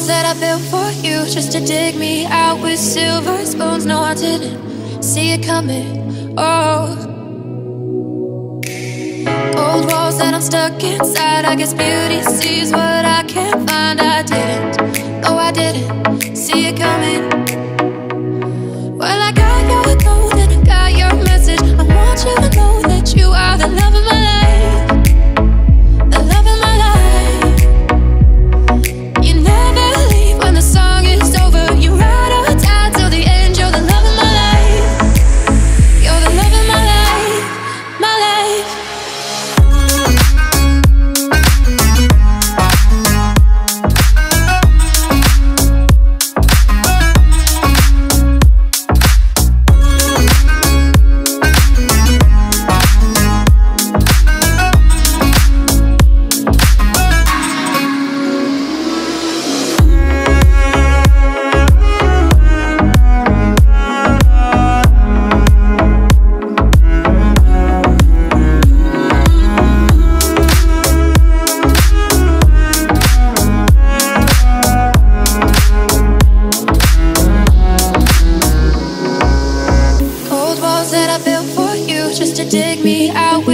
walls that I built for you just to dig me out with silver spoons. No, I didn't see it coming. Oh, old walls that I'm stuck inside. I guess beauty sees what I can't find. I didn't, oh, I didn't see it coming. Well, I got your code and I got your message. I want you to know that you are the love of my life, the love of my life. You never leave when the song is over. You ride or die till the end. You're the love of my life. You're the love of my life, my life.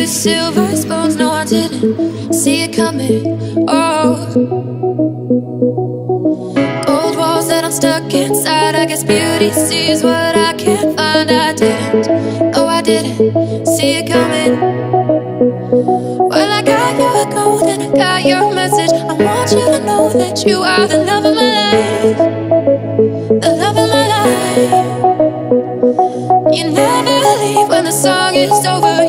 Silver spoons, no, I didn't see it coming. Oh, old walls that I'm stuck inside. I guess beauty sees what I can't find. I didn't, oh, I didn't see it coming. Well, I got your code and I got your message. I want you to know that you are the love of my life, the love of my life. You never leave when the song is over.